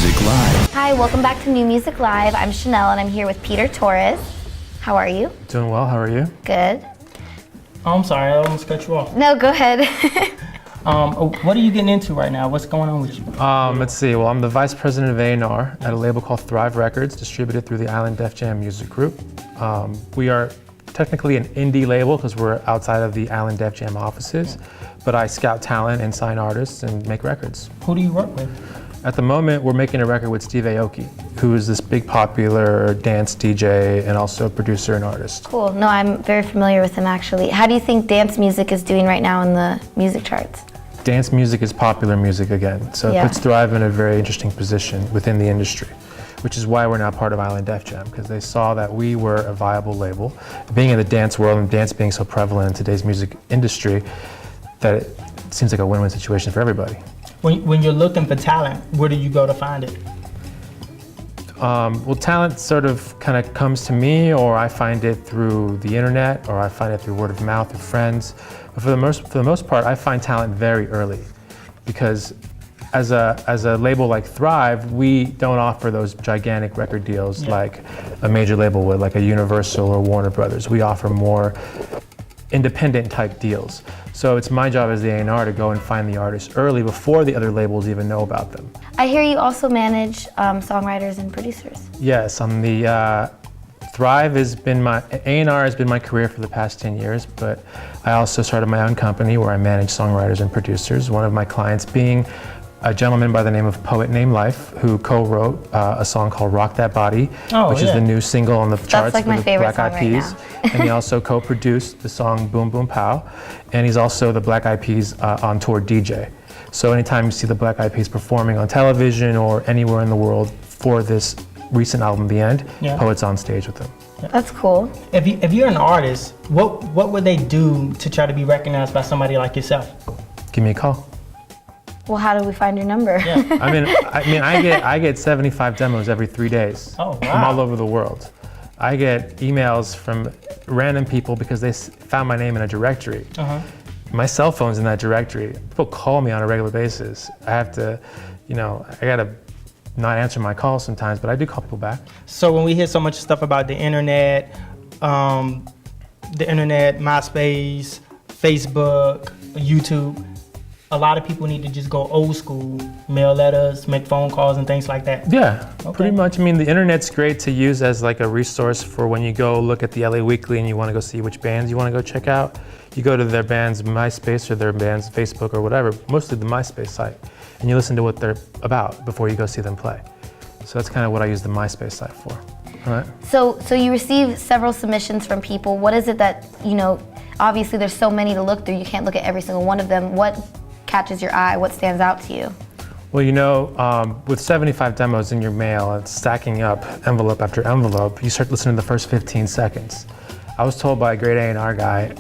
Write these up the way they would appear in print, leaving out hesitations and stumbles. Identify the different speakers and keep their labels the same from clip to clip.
Speaker 1: Music Live.
Speaker 2: Hi, welcome back to New Music Live. I'm Chanel and I'm here with Peter Torres. How are you?
Speaker 3: Doing well, how are you?
Speaker 2: Good.
Speaker 4: Oh, I'm sorry, I almost cut you off.
Speaker 2: No, go ahead.
Speaker 4: What are you getting into right now? What's going on with you?
Speaker 3: Let's see, well, I'm the Vice President of A&R at a label called Thrive Records, distributed through the Island Def Jam Music Group. We are technically an indie label because we're outside of the Island Def Jam offices, but I scout talent and sign artists and make records.
Speaker 4: Who do you work with?
Speaker 3: At the moment, we're making a record with Steve Aoki, who is this big popular dance DJ and also producer and artist.
Speaker 2: Cool. No, I'm very familiar with him actually. How do you think dance music is doing right now in the music charts?
Speaker 3: Dance music is popular music again, so it puts Thrive in a very interesting position within the industry, which is why we're now part of Island Def Jam, because they saw that we were a viable label. Being in the dance world and dance being so prevalent in today's music industry, that it seems like a win-win situation for everybody.
Speaker 4: When you're looking for talent, where do you go to find it?
Speaker 3: Well, talent sort of kind of comes to me, or I find it through the internet, or I find it through word of mouth or friends. But for the most part, I find talent very early, because as a label like Thrive, we don't offer those gigantic record deals like a major label would, like a Universal or Warner Brothers. We offer more independent type deals. So it's my job as the A&R to go and find the artists early before the other labels even know about them.
Speaker 2: I hear you also manage songwriters and producers.
Speaker 3: Yes, on the Thrive has been my, A&R has been my career for the past 10 years, but I also started my own company where I manage songwriters and producers. One of my clients being a gentleman by the name of Poet Named Life, who co-wrote a song called Rock That Body, which is the new single on the charts
Speaker 2: like
Speaker 3: for the Black Eyed Peas.
Speaker 2: Right
Speaker 3: And he also co-produced the song Boom Boom Pow, and he's also the Black Eyed Peas on tour DJ. So anytime you see the Black Eyed Peas performing on television or anywhere in the world for this recent album, The End, Poet's on stage with them.
Speaker 2: That's cool.
Speaker 4: If you're an artist, what would they do to try to be recognized by somebody like yourself?
Speaker 3: Give me a call.
Speaker 2: Well, how do we find your number?
Speaker 3: I get 75 demos every 3 days from all over the world. I get emails from random people because they found my name in a directory. My cell phone's in that directory. People call me on a regular basis. I have to, I gotta not answer my calls sometimes, but I do call people back.
Speaker 4: So when we hear so much stuff about the internet, MySpace, Facebook, YouTube, a lot of people need to just go old school, mail letters, make phone calls and things like that.
Speaker 3: Yeah, pretty much. I mean, the internet's great to use as like a resource for when you go look at the LA Weekly and you want to go see which bands you want to go check out. You go to their band's MySpace or their band's Facebook or whatever, mostly the MySpace site, and you listen to what they're about before you go see them play. So that's kind of what I use the MySpace site for. All right.
Speaker 2: So you receive several submissions from people. What is it that, obviously there's so many to look through, you can't look at every single one of them. What catches your eye? What stands out to you?
Speaker 3: Well, with 75 demos in your mail and stacking up envelope after envelope, you start listening to the first 15 seconds. I was told by a great A&R guy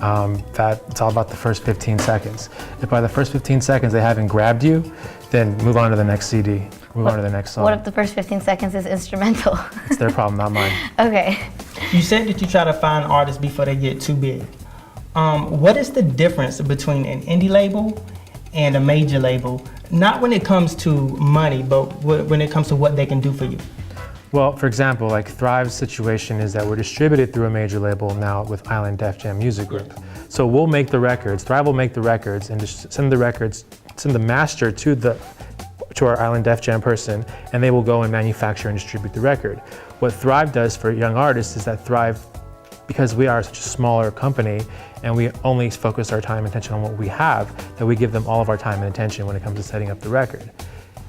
Speaker 3: that it's all about the first 15 seconds. If by the first 15 seconds they haven't grabbed you, then move on to the next CD, move on to the next song.
Speaker 2: What if the first 15 seconds is instrumental?
Speaker 3: It's their problem, not mine.
Speaker 2: Okay.
Speaker 4: You said that you try to find artists before they get too big. What is the difference between an indie label and a major label? Not when it comes to money, but when it comes to what they can do for you.
Speaker 3: Well, for example, like Thrive's situation is that we're distributed through a major label now with Island Def Jam Music Group. So we'll make the records, Thrive will make the records and just send the master to our Island Def Jam person, and they will go and manufacture and distribute the record. What Thrive does for young artists is that Thrive, because we are such a smaller company and we only focus our time and attention on what we have, that we give them all of our time and attention when it comes to setting up the record.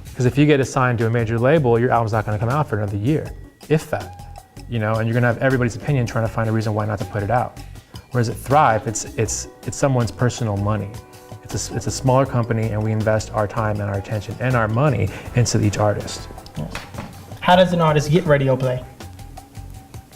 Speaker 3: Because if you get assigned to a major label, your album's not going to come out for another year, if that. And you're going to have everybody's opinion trying to find a reason why not to put it out. Whereas at Thrive, it's someone's personal money. It's a smaller company, and we invest our time and our attention and our money into each artist.
Speaker 4: Yes. How does an artist get radio play?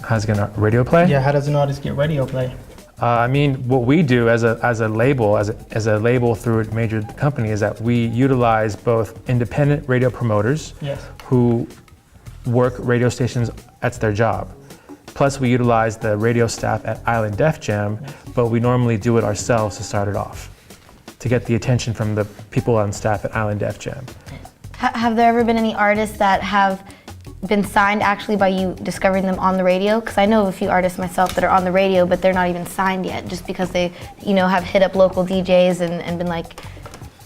Speaker 3: How's it gonna radio play?
Speaker 4: Yeah, how does an artist get radio play?
Speaker 3: What we do as a label through a major company is that we utilize both independent radio promoters who work radio stations, that's their job. Plus we utilize the radio staff at Island Def Jam, but we normally do it ourselves to start it off, to get the attention from the people on staff at Island Def Jam.
Speaker 2: Have there ever been any artists that have been signed actually by you discovering them on the radio? Because I know of a few artists myself that are on the radio, but they're not even signed yet, just because they, have hit up local DJs and been like,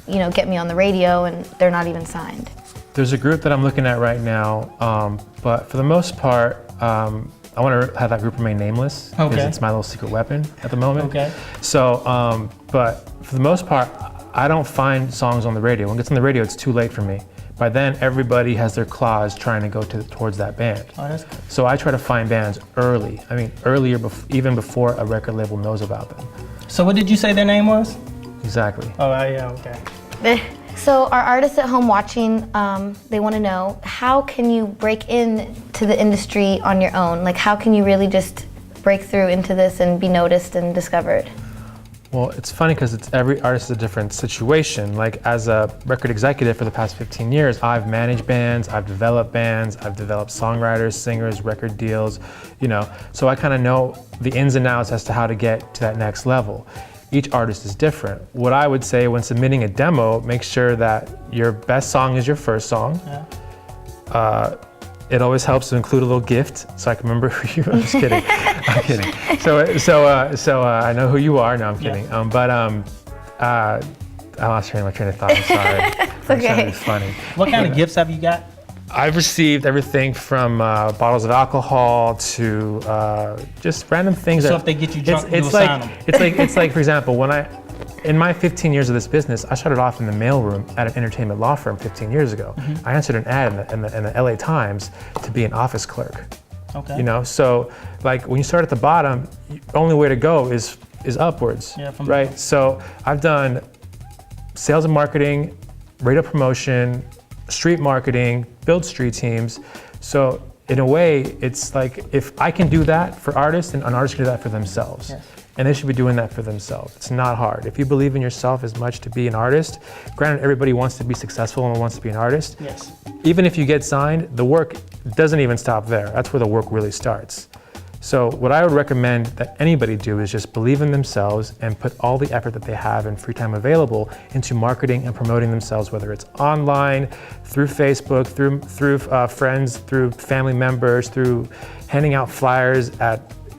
Speaker 2: get me on the radio, and they're not even signed.
Speaker 3: There's a group that I'm looking at right now, but for the most part, I want to have that group remain nameless because it's my little secret weapon at the moment.
Speaker 4: Okay.
Speaker 3: So, but for the most part, I don't find songs on the radio. When it gets on the radio, it's too late for me. By then, everybody has their claws trying to go towards that band.
Speaker 4: Oh, that's good.
Speaker 3: So I try to find bands early. I mean, earlier, even before a record label knows about them.
Speaker 4: So what did you say their name was?
Speaker 3: Exactly.
Speaker 4: Oh, yeah, okay.
Speaker 2: So our artists at home watching, they want to know, how can you break into the industry on your own? Like, how can you really just break through into this and be noticed and discovered?
Speaker 3: Well, it's funny because every artist is a different situation. Like, as a record executive for the past 15 years, I've managed bands, I've developed songwriters, singers, record deals, so I kind of know the ins and outs as to how to get to that next level. Each artist is different. What I would say when submitting a demo, make sure that your best song is your first song. Yeah. It always helps to include a little gift so I can remember who you are. I'm just kidding. I'm kidding. So I know who you are. No, I'm kidding.
Speaker 4: Yeah.
Speaker 3: I lost my train of thought. I'm sorry.
Speaker 2: It's okay.
Speaker 3: It's funny.
Speaker 4: What kind of gifts have you got?
Speaker 3: I've received everything from bottles of alcohol to just random things.
Speaker 4: So if they get you drunk, you'll sign them.
Speaker 3: It's like, for example, in my 15 years of this business, I started off in the mailroom at an entertainment law firm 15 years ago. I answered an ad in the LA Times to be an office clerk.
Speaker 4: Okay.
Speaker 3: So like when you start at the bottom, the only way to go is upwards, right? So I've done sales and marketing, radio promotion, street marketing, build street teams. So in a way, it's like, if I can do that for artists, then an artist can do that for themselves.
Speaker 4: Yes.
Speaker 3: And they should be doing that for themselves. It's not hard. If you believe in yourself as much to be an artist, granted everybody wants to be successful and wants to be an artist.
Speaker 4: Yes.
Speaker 3: Even if you get signed, the work doesn't even stop there. That's where the work really starts. So what I would recommend that anybody do is just believe in themselves and put all the effort that they have and free time available into marketing and promoting themselves, whether it's online, through Facebook, through friends, through family members, through handing out flyers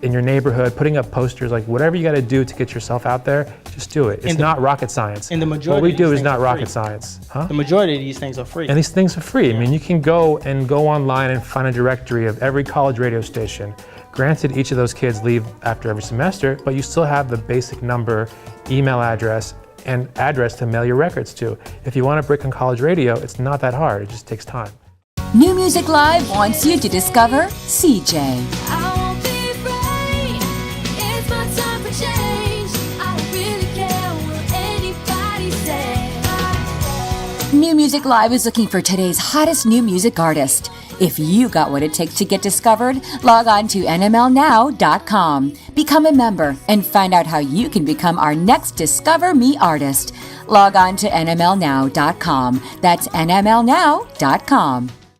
Speaker 3: in your neighborhood, putting up posters, like whatever you got to do to get yourself out there, just do it. It's not rocket science.
Speaker 4: And the majority
Speaker 3: what we do
Speaker 4: of these
Speaker 3: is not
Speaker 4: things are
Speaker 3: rocket
Speaker 4: free.
Speaker 3: science. Huh?
Speaker 4: The majority of these things are free.
Speaker 3: And these things are free. I mean, you can go online and find a directory of every college radio station. Granted, each of those kids leave after every semester, but you still have the basic number, email address, and address to mail your records to. If you want to break on college radio, it's not that hard. It just takes time.
Speaker 1: New Music Live wants you to discover CJ.
Speaker 5: I won't be afraid. It's my time for change. I don't really care what anybody says.
Speaker 1: New Music Live is looking for today's hottest new music artist. If you got what it takes to get discovered, log on to nmlnow.com. Become a member and find out how you can become our next Discover Me artist. Log on to nmlnow.com. That's nmlnow.com.